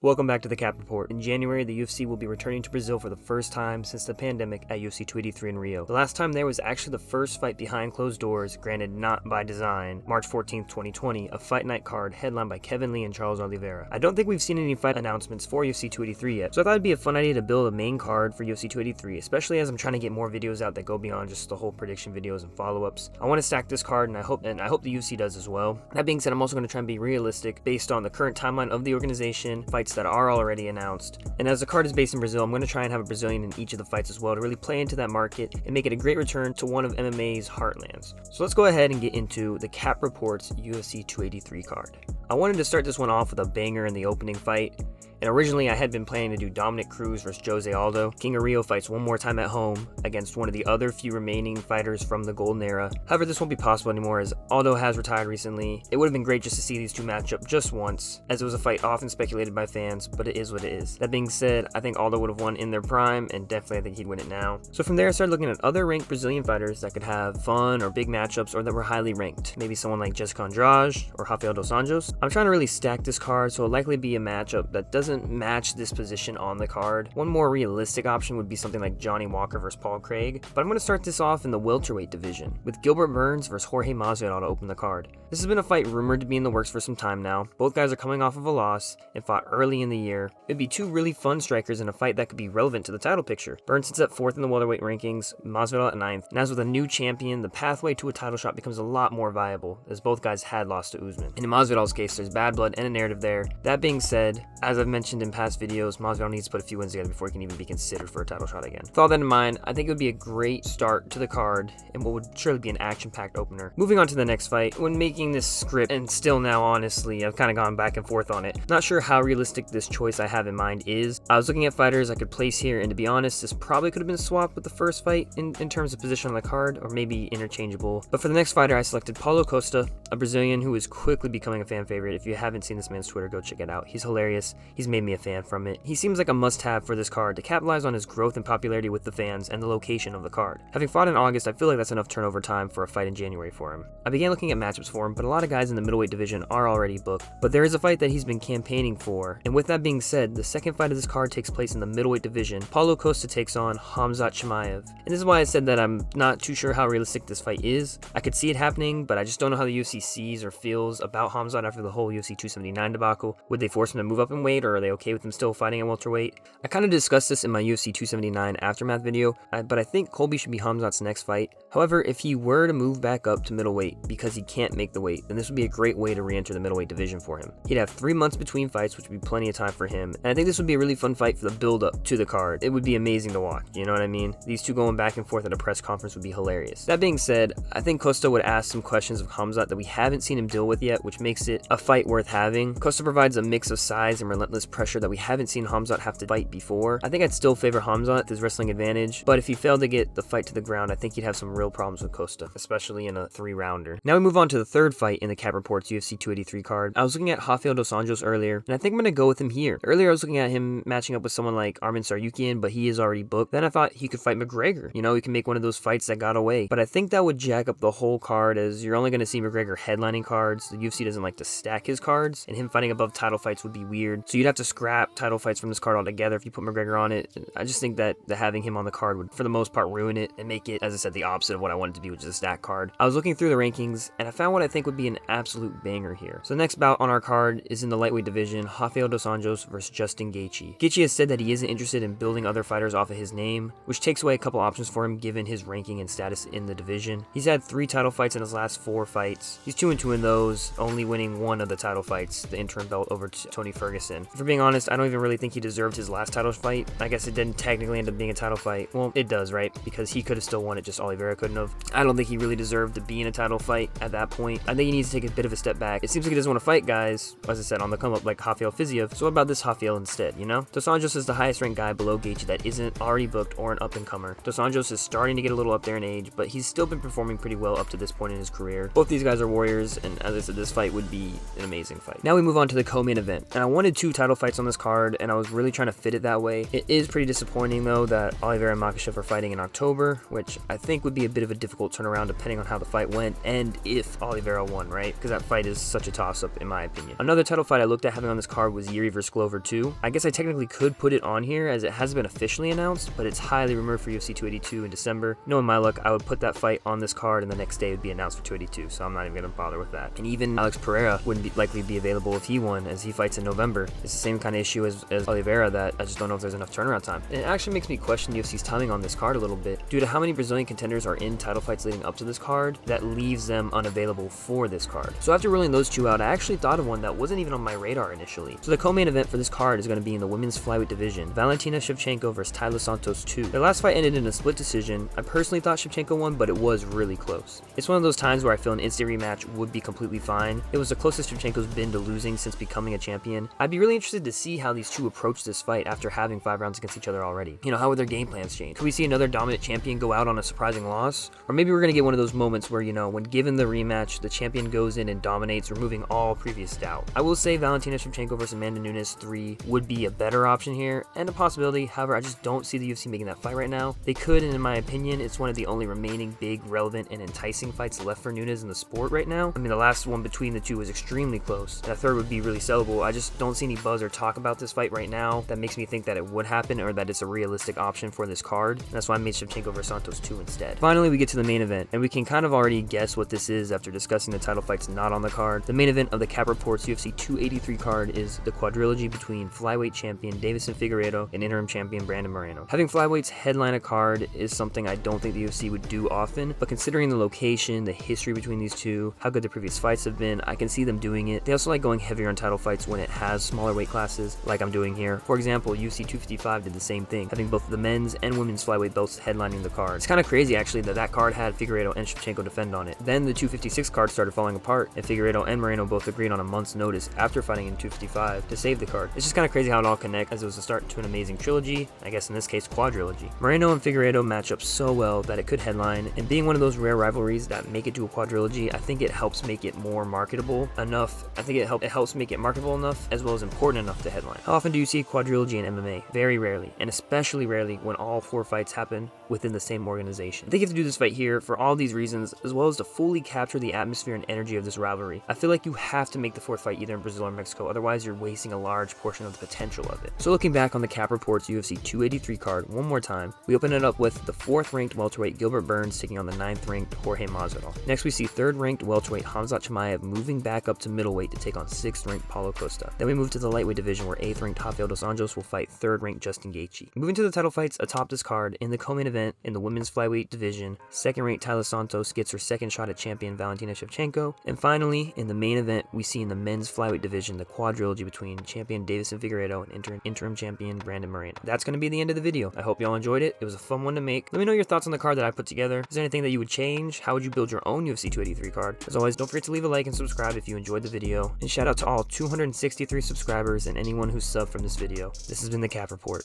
Welcome back to the Cap Report. In January, the UFC will be returning to Brazil for the first time since the pandemic at UFC 283 in Rio. The last time there was actually the first fight behind closed doors, granted not by design, March 14th, 2020, a fight night card headlined by Kevin Lee and Charles Oliveira. I don't think we've seen any fight announcements for UFC 283 yet, so I thought it'd be a fun idea to build a main card for UFC 283, especially as I'm trying to get more videos out that go beyond just the whole prediction videos and follow-ups. I want to stack this card, and I hope the UFC does as well. That being said, I'm also going to try and be realistic based on the current timeline of the organization, fights that are already announced. And as the card is based in Brazil, I'm going to try and have a Brazilian in each of the fights as well to really play into that market and make it a great return to one of MMA's heartlands. So let's go ahead and get into the Cap Reports UFC 283 card. I wanted to start this one off with a banger in the opening fight. And originally I had been planning to do Dominic Cruz versus Jose Aldo. King of Rio fights one more time at home against one of the other few remaining fighters from the Golden Era. However, this won't be possible anymore as Aldo has retired recently. It would have been great just to see these two match up just once, as it was a fight often speculated by fans, but it is what it is. That being said, I think Aldo would have won in their prime, and definitely I think he'd win it now. So from there I started looking at other ranked Brazilian fighters that could have fun or big matchups or that were highly ranked. Maybe someone like Jessica Andrade or Rafael dos Anjos. I'm trying to really stack this card, so it'll likely be a matchup that doesn't match this position on the card. One more realistic option would be something like Johnny Walker versus Paul Craig, but I'm going to start this off in the welterweight division with Gilbert Burns versus Jorge Masvidal to open the card. This has been a fight rumored to be in the works for some time now. Both guys are coming off of a loss and fought early in the year. It'd be two really fun strikers in a fight that could be relevant to the title picture. Burns sits at 4th in the welterweight rankings, Masvidal at 9th, and as with a new champion, the pathway to a title shot becomes a lot more viable, as both guys had lost to Usman. And in Masvidal's case, there's bad blood and a narrative there. That being said, as I've mentioned in past videos, Mozgov needs to put a few wins together before he can even be considered for a title shot again. With all that in mind, I think it would be a great start to the card and what would surely be an action-packed opener. Moving on to the next fight, when making this script, and still now honestly, I've kind of gone back and forth on it. Not sure how realistic this choice I have in mind is. I was looking at fighters I could place here, and to be honest, this probably could have been swapped with the first fight in terms of position on the card, or maybe interchangeable. But for the next fighter, I selected Paulo Costa, a Brazilian who is quickly becoming a fan favorite. If you haven't seen this man's Twitter, go check it out. He's hilarious. He's made me a fan from it. He seems like a must-have for this card to capitalize on his growth and popularity with the fans and the location of the card. Having fought in August, I feel like that's enough turnover time for a fight in January for him. I began looking at matchups for him, but a lot of guys in the middleweight division are already booked. But there is a fight that he's been campaigning for, and with that being said, the second fight of this card takes place in the middleweight division. Paulo Costa takes on Khamzat Chimaev. And this is why I said that I'm not too sure how realistic this fight is. I could see it happening, but I just don't know how the UFC sees or feels about Khamzat after the whole UFC 279 debacle. Would they force him to move up in weight, or are they okay with him still fighting at welterweight? I kind of discussed this in my UFC 279 aftermath video, but I think Colby should be Khamzat's next fight. However, if he were to move back up to middleweight because he can't make the weight, then this would be a great way to re-enter the middleweight division for him. He'd have 3 months between fights, which would be plenty of time for him, and I think this would be a really fun fight for the build-up to the card. It would be amazing to watch, you know what I mean? These two going back and forth at a press conference would be hilarious. That being said, I think Costa would ask some questions of Khamzat that we haven't seen him deal with yet, which makes it a fight worth having. Costa provides a mix of size and relentless pressure that we haven't seen Khamzat have to fight before. I think I'd still favor Khamzat with his wrestling advantage, but if he failed to get the fight to the ground, I think he'd have some real problems with Costa, especially in a 3-rounder. Now we move on to the third fight in the Cap Reports UFC 283 card. I was looking at Rafael dos Anjos earlier, and I think I'm going to go with him here. Earlier I was looking at him matching up with someone like Arman Tsarukyan, but he is already booked. Then I thought he could fight McGregor. You know, he can make one of those fights that got away. But I think that would jack up the whole card, as you're only going to see McGregor headlining cards. The UFC doesn't like to stack his cards, and him fighting above title fights would be weird. So you'd have to scrap title fights from this card altogether if you put McGregor on it. I just think that having him on the card would, for the most part, ruin it and make it, as I said, the opposite of what I wanted to be, which is a stack card. I was looking through the rankings, and I found what I think would be an absolute banger here. So the next bout on our card is in the lightweight division, Rafael dos Anjos versus Justin Gaethje. Gaethje has said that he isn't interested in building other fighters off of his name, which takes away a couple options for him given his ranking and status in the division. He's had 3 title fights in his last 4 fights. He's 2-2 in those, only winning 1 of the title fights, the interim belt over Tony Ferguson. If we're being honest, I don't even really think he deserved his last title fight. I guess it didn't technically end up being a title fight. Well, it does, right? Because he could have still won it, just Oliveira couldn't have. I don't think he really deserved to be in a title fight at that point. I think he needs to take a bit of a step back. It seems like he doesn't want to fight guys, as I said, on the come up like Rafael Fiziev. So what about this Rafael instead, you know? Dos Anjos is the highest ranked guy below Gaethje that isn't already booked or an up-and-comer. Dos Anjos is starting to get a little up there in age, but he's still been performing pretty well up to this point in his career. Both these guys are warriors, and as I said, this fight would be an amazing fight. Now we move on to the co-main event, and I wanted 2 title title fights on this card, and I was really trying to fit it that way. It is pretty disappointing though that Oliveira and Makhachev are fighting in October, which I think would be a bit of a difficult turnaround depending on how the fight went and if Oliveira won, right? Because that fight is such a toss-up in my opinion. Another title fight I looked at having on this card was Yuri vs. Glover 2. I guess I technically could put it on here as it hasn't been officially announced, but it's highly rumored for UFC 282 in December. Knowing my luck, I would put that fight on this card and the next day it would be announced for 282, so I'm not even going to bother with that. And even Alex Pereira wouldn't likely be available if he won, as he fights in November. It's the same kind of issue as Oliveira, that I just don't know if there's enough turnaround time. And it actually makes me question UFC's timing on this card a little bit, due to how many Brazilian contenders are in title fights leading up to this card that leaves them unavailable for this card. So after ruling those two out, I actually thought of one that wasn't even on my radar initially. So the co-main event for this card is going to be in the women's flyweight division, Valentina Shevchenko versus Taila Santos 2. Their last fight ended in a split decision. I personally thought Shevchenko won, but it was really close. It's one of those times where I feel an instant rematch would be completely fine. It was the closest Shevchenko's been to losing since becoming a champion. I'd be really interested to see how these two approach this fight after having 5 rounds against each other already. You know, how would their game plans change? Could we see another dominant champion go out on a surprising loss? Or maybe we're going to get one of those moments where, you know, when given the rematch, the champion goes in and dominates, removing all previous doubt. I will say Valentina Shevchenko versus Amanda Nunes 3 would be a better option here, and a possibility. However, I just don't see the UFC making that fight right now. They could, and in my opinion, it's one of the only remaining big, relevant, and enticing fights left for Nunes in the sport right now. I mean, the last one between the two was extremely close. That third would be really sellable. I just don't see any buzz or talk about this fight right now that makes me think that it would happen or that it's a realistic option for this card. And that's why I made Shevchenko versus Santos 2 instead. Finally, we get to the main event, and we can kind of already guess what this is after discussing the title fights not on the card. The main event of the Cap Reports UFC 283 card is the quadrilogy between flyweight champion Deiveson Figueiredo and interim champion Brandon Moreno. Having flyweights headline a card is something I don't think the UFC would do often, but considering the location, the history between these two, how good the previous fights have been, I can see them doing it. They also like going heavier on title fights when it has smaller weight classes, like I'm doing here. For example, UFC 255 did the same thing, having both the men's and women's flyweight belts headlining the card. It's kind of crazy actually that card had Figueiredo and Shevchenko defend on it. Then the 256 card started falling apart, and Figueiredo and Moreno both agreed on a month's notice after fighting in 255 to save the card. It's just kind of crazy how it all connects, as it was the start to an amazing trilogy, I guess in this case quadrilogy. Moreno and Figueiredo match up so well that it could headline, and being one of those rare rivalries that make it to a quadrilogy, I think it helps make it more marketable enough. I think it helps make it marketable enough as well as important enough to headline. How often do you see quadrilogy in MMA? Very rarely, and especially rarely when all 4 fights happen within the same organization. I think you have to do this fight here for all these reasons, as well as to fully capture the atmosphere and energy of this rivalry. I feel like you have to make the 4th fight either in Brazil or Mexico, otherwise you're wasting a large portion of the potential of it. So looking back on the Cap Reports UFC 283 card one more time, we open it up with the 4th ranked welterweight Gilbert Burns taking on the 9th ranked Jorge Masvidal. Next we see 3rd ranked welterweight Khamzat Chimaev moving back up to middleweight to take on 6th ranked Paulo Costa. Then we move to the lightweight division where 8th ranked Rafael dos Anjos will fight 3rd ranked Justin Gaethje. Moving to the title fights atop this card, in the co-main event in the women's flyweight division, 2nd ranked Taila Santos gets her 2nd shot at champion Valentina Shevchenko. And finally, in the main event, we see in the men's flyweight division the quadrilogy between champion Deiveson Figueiredo and interim champion Brandon Moreno. That's going to be the end of the video. I hope y'all enjoyed it. It was a fun one to make. Let me know your thoughts on the card that I put together. Is there anything that you would change? How would you build your own UFC 283 card? As always, don't forget to leave a like and subscribe if you enjoyed the video. And shout out to all 263 subscribers and anyone who subbed from this video. This has been the Cap Report.